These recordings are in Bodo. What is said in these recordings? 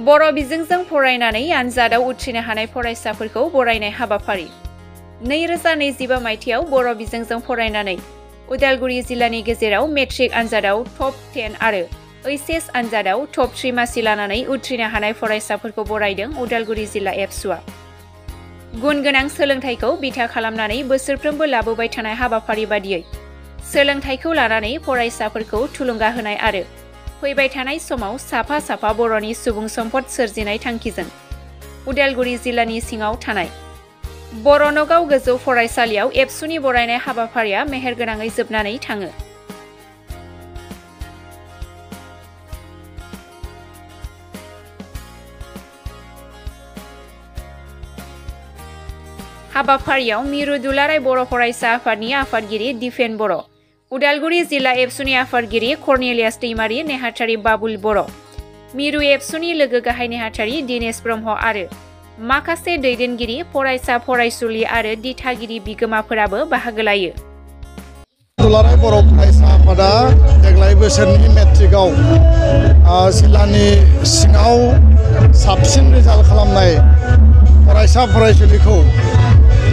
बर' बिजोंजों फरायनानै आनजादाव उथ्रिनो हानाय फरायसाफोरखौ बरायनाय हाबाफारि 2025 मायथाइयाव बर' बिजोंजों फरायनानै उदालगुरि जिल्लानि गेजेराव मेट्रिक आनजादाव टप 10 आरो ओइचएस आनजादाव टप 3 मासि लानानै उथ्रिनो हानाय फरायसाफोरखौ बरायदों उदालगुरि जिल्ला एबसुआ। गुन गोनां सोलोंथाइखौ बिथा खालामनानै बोसोरफ्रोमबो लाबोबाय थानाय हाबाफारि बादियै सोलोंथाइखौ लानानै फरायसाफोरखौ थुलुंगा होनाय आरो फैबाय थानाय समाव साफा साफा बर'नि सुबुं सम्पद सोरजिनाय थांखिजों उदालगुरि जिल्लानि सिङाव थानाय बर' नगाव गोजौ फरायसालियाव एबसुनि बरायनाय हाबाफारिया मेहेरगोनाङै जोबनानै थाङो। हाबाफारियाव मिरु दुलाराय बर' फरायसा आफादनि आफादगिरि दिफेन बर', उदालगुरि जिल्ला एबसुनि आफादगिरि कर्नेलियास दैमारि नेहाथारि बाबुल बर', मिरु एबसुनि लोगो गाहाय नेहाथारि दिनेश ब्रह्म आरो माखासे दैदेनगिरि फरायसा फरायसुलि आरो दिथागिरि बिगोमाफोराबो बाहागो लायो। दुलाराय बर' फरायसा आफादा देग्लाय बोसोरनि मेट्रिकआव जिल्लानि सिङाव साबसिन रिजाल्ट खालामनाय फरायसा फरायसुलिखौ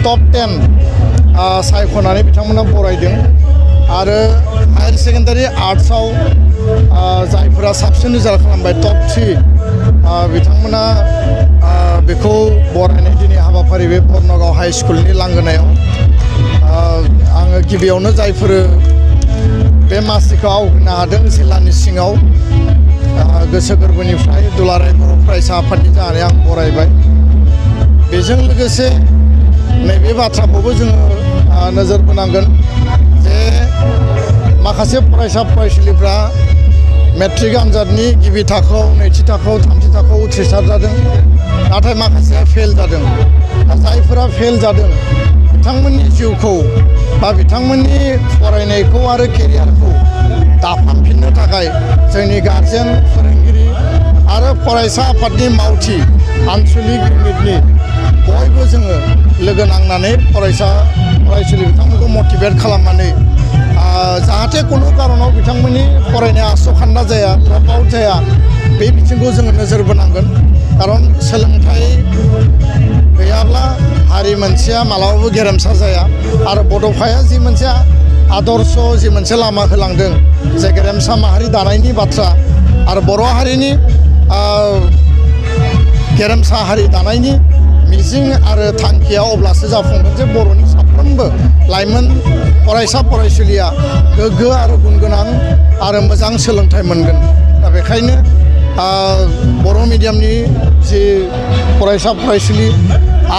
टप 10 सायख'नानै बिथांमोना बरायदों आरो हायार सेकेन्डारि आर्ट्सआव जायफोरा साबसिन रिजाल्ट खालामबाय टप 3 बिथांमोना बेखौ बरायनाय दिनै हाबाफारि बे बरनगाव हाई स्कुलनि लांगोनायाव आङो गिबियावनो जायफोर बे मासिखौ आवग्रिनो हादों जिल्लानि सिङाव गोसो गोरबोनिफ्राय दुलाराय बर' फरायसा आफादनि जानानै आं बरायबाय। बेजों लोगोसे नैबे बाथ्राखौबो जोङो नोजोर बोनांगोन जे माखासे फरायसा फरायसुलिफ्रा मेट्रिक आनजादनि गिबि थाखोआव नैथि थाखोआव थामथि थाखोआव उथ्रिसार जादों, नाथाय माखासेया फेल जादों। जायफोरा फेल जादों बिथांमोननि जिउखौ बा बिथांमोननि फरायनायखौ आरो केरियारखौ दाफामफिननो थाखाय जोंनि गार्जेन फोरोंगिरि आरो फरायसा आफादनि मावथि आनसलिक इउनिटनि बयबो जोङो लोगो नांनानै फरायसा फरायसुलि बिथांमोनखौ मटिभेट खालामनानै जाहाथे खुनु कारनाव बिथांमोननि फरायनाया आस'खान्दा जाया, ड्रप आउट जाया, बे बिथिंखौ जोङो नोजोर बोनांगोन। खारन सोलोंथाइ गैयाब्ला हारि मोनसेया मालाबाबो गेरेमसा जाया आरो बड'फाया जि मोनसे आदर्श जि मोनसे लामा होलांदों जे गेरेमसा माहारि दानायनि बाथ्रा आरो बर' हारिनि गेरेमसा हारि दानायनि मिजिं आरो थांखिया अब्लासो जाफुंगोन जे बर'नि साफ्रोमबो लाइमोन फरायसा फरायसुलिया गोग्गो आरो गुन गोनां आरो मोजां सोलोंथाइ मोनगोन। दा बेखायनो बर' मिडियामनि जि फरायसा फरायसुलि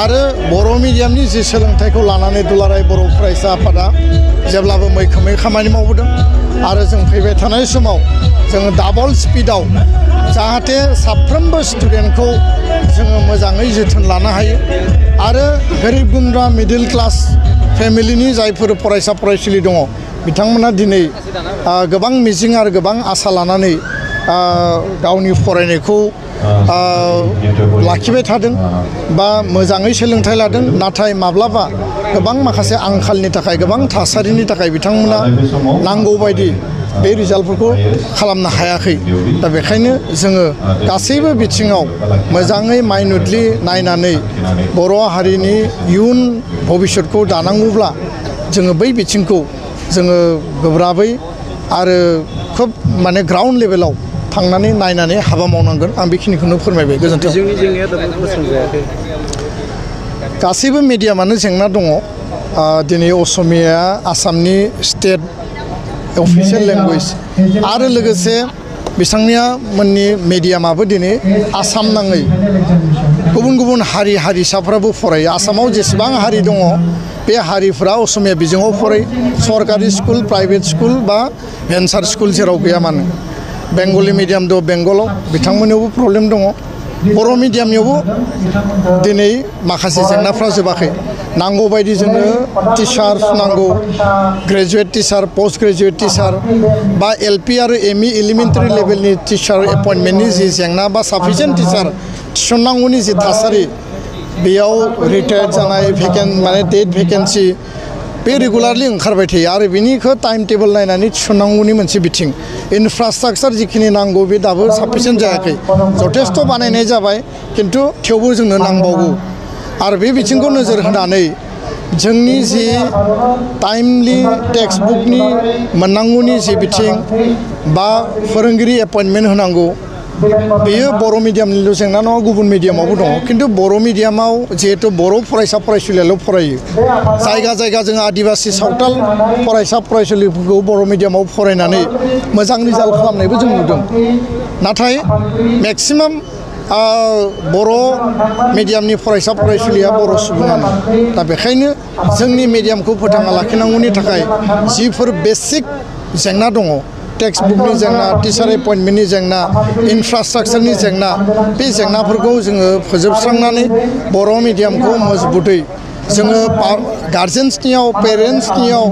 आरो बर' मिडियामनि जि सोलोंथाइखौ लानानै दुलाराय बर' फरायसा आफादा जेब्लाबो मैखोमै खामानि मावबोदों आरो जों फैबाय थानाय समाव जोङो डाबल स्पिडआव जाहाथे साफ्रोमबो स्टुडेन्टखौ जोङो मोजाङै जोथोन लानो हायो आरो गोरिब गुन्द्रा मिडिल क्लास फेमिलिनि जायफोर फरायसा फरायसुलि दङ बिथांमोना दिनै गोबां मिजिं आरो गोबां आसा लानानै गावनि फरायनायखौ लाखिबाय थादों बा मोजाङै सोलोंथाइ लादों, नाथाय माब्लाबा गोबां माखासे आंखालनि थाखाय गोबां थासारिनि थाखाय बिथांमोना नांगौबायदि बे रिजाल्टफोरखौ खालामनो हायाखै। दा बेखायनो जोङो गासैबो बिथिङाव मोजाङै माइन्युटलि नायनानै बर' हारिनि इयुन भबिष्यतखौ दानांगौब्ला जोङो बै बिथिंखौ जोङो गोब्राबै आरो खोब माने ग्राउन्ड लेभेलाव थांनानै नायनानै हाबा मावनांगोन। आं बेखिनिखौनो फोरमायबाय। गोजोन्थों। गासैबो मिडियामानो जेंना दङ। दिनै असमिया आसामनि स्टेट अफिसियेल लेंगुवेज आरो लोगोसे बिथांनिया मोननि मिडियामाबो दिनै आसाम नाङै गुबुन गुबुन हारि हारिसाफ्राबो फरायो। आसामाव जेसेबां हारि दङ बे हारिफ्रा असमिया बिजोङाव फरायो, सरकारि स्कुल, प्राइभेट स्कुल बा भेन्सार स्कुल जेराव गैया मानो। बेंगलि मिडियाम दं बेंगलाव, बिथांमोननियावबो प्रब्लेम दङ। बर' मिडियामनियावबो दिनै माखासे जेंनाफ्रा जोबाखै। नांगौबायदि जोंनो टिचार्स नांगौ, graduate teacher, post graduate teacher बा एलपि आरो एमइ एलिमेन्टारि लेभेलनि टिचार एपइन्टमेन्टनि जि जेंना बा साफिसियेन्ट टिचार थिसननांगौनि जि थासारि बेयाव रिटायार्ड जानाय माने डेट भेकेन्सि बे रेगुलारलि ओंखारबाय थायो आरो बिनिखौ टाइम टेबोल नायनानै थिसननांगौनि मोनसे बिथिं इनफ्रास्ट्राक्चार जिखिनि नांगौ बे दाबो साफिसियेन्ट जायाखै जथेस्थ' बानायनाय जाबाय खिन्थु थेवबो जोंनो नांबावगौ आरो बे बिथिंखौ नोजोर होनानै जोंनि जि टाइमलि टेक्सट बुकनि मोननांगौनि जि बिथिं बा फोरोंगिरि एपइन्टमेन्ट होनांगौ बेयो बर' मिडियामनिल' जेंना नङा गुबुन मिडियामावबो दङ खिन्थु बर' मिडियामाव जिहेतु बर' फरायसा फरायसुलियाल' फरायो जायगा जायगा जों आदिबासि सावथाल फरायसा फरायसुलिफोरखौ बर' मिडियामाव फरायनानै मोजां रिजाल्ट खालामनायबो जों नुदों नाथाय मेक्सिमाम बर' मिडियामनि फरायसा फरायसुलिया बर' सुबुङानो दा बेखायनो जोंनि मिडियामखौ फोथांना लाखिनांगौनि थाखाय जिफोर बेसिक जेंना दङ टेक्सट बुकनि जेंना टिचार एपइन्टमेन्टनि जेंना इनफ्रास्ट्राक्चारनि जेंना बे जेंनाफोरखौ जोङो फोजोबस्रांनानै बर' मिडियामखौ मजबुतै जोङो गार्जेन्सनियाव पेरेन्टसनियाव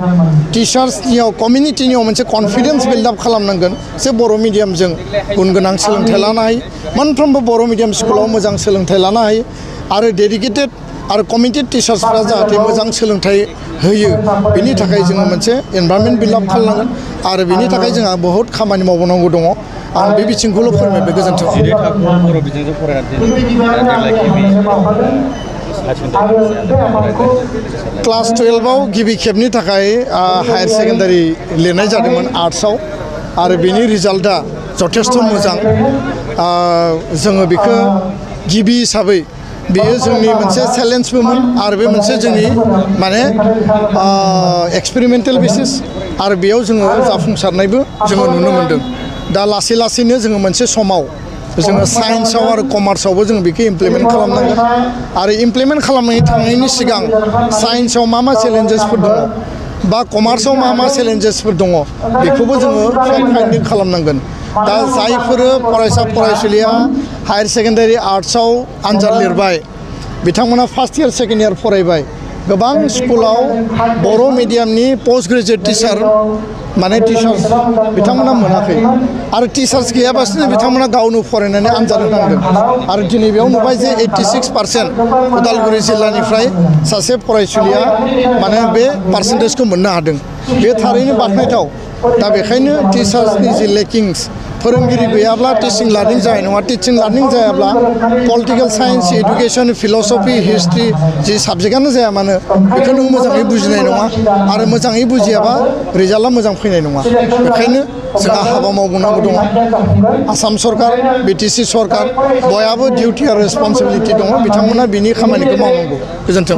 टिचार्सनियाव कमिउनिटिनियाव मोनसे कनफिडेन्स बिल्डआप खालामनांगोन जे बर' मिडियामजों गुन गोनां सोलोंथाइ लानो हायो मोनफ्रोमबो बर' मिडियाम स्कुलाव मोजां सोलोंथाइ लानो हायो आरो डेडिकेटेड आरो कमिटेड टिचार्सफ्रा जाहाथे मोजां सोलोंथाइ होयो बिनि थाखाय जोङो मोनसे एनभायरनमेन्ट बिल्डआप खालामनांगोन आरो बिनि थाखाय जोंहा बहुद खामानि मावबावनांगौ दङ आं बे बिथिंखौल' फोरमायबाय गोजोन्थों बर' बिजोंजों क्लास 12आव गिबि खेबनि थाखाय हायार सेकेन्डारि लिरनाय जादोंमोन आर्ट्सआव आरो बेनि रिजाल्टआ जथेस्थ' मोजां जोङो बेखौ गिबि हिसाबै बेयो जोंनि मोनसे चेलेन्जबोमोन आरो बे मोनसे जोंनि माने एक्सपेरिमेन्टेल बेसिस आरो बेयाव जोङो जाफुंसारनायबो जोङो नुनो मोन्दों दा लासै लासैनो जोङो मोनसे समाव जोङो साइन्सआव आरो कमार्सआवबो जों बेखौ इमप्लिमेन्ट खालामनांगोन आरो इमप्लिमेन्ट खालामनायनि थांनायनि सिगां साइन्सआव मा चेलेन्जेसफोर दङ बा कमार्सआव मा चेलेन्जेसफोर दङ बेखौबो जोङो फेक्ट फाइन्डिं खालामनांगोन दा जायफोर फरायसा फरायसुलिया हायार सेकेन्डारि आर्ट्सआव आनजाद लिरबाय बिथांमोना फार्स्ट इयार सेकेन्ड इयार फरायबाय गोबां स्कुलाव बर' मिडियामनि पोस्ट ग्रेजुएट टिचार माने टिचार्स बिथांमोना मोनाखै आरो टिचार्स गैयाबासिनो बिथांमोना गावनो फरायनानै आनजाद होनांदों आरो दिनै बेयाव नुबाय जे 86% उदालगुरि जिल्लानिफ्राय सासे फरायसुलिया माने बे पार्सेन्टेजखौ मोननो हादों बे थारैनो बाख्नायथाव दा बेखायनो टिचार्सनि जि लेकिंस फोरोंगिरि गैयाब्ला टिचिं लार्निं जानाय नङा टिचिं लार्निं जायाब्ला पलिटिकेल साइन्स एडुकेसन फिलसफि हिस्ट्रि जि साबजेक्टआनो जाया मानो बेखौ नों मोजाङै बुजिनाय नङा आरो मोजाङै बुजियाबा रिजाल्टआ मोजां फैनाय नङा बेखायनो जोंहा हाबा मावबावनांगौ दङ आसाम सरकार बिटिसि सरकार बयहाबो डिउटि आरो रेसपन्सिबिलिटि दङ बिथांमोना बिनि खामानिखौ मावनांगौ गोजोन्थों।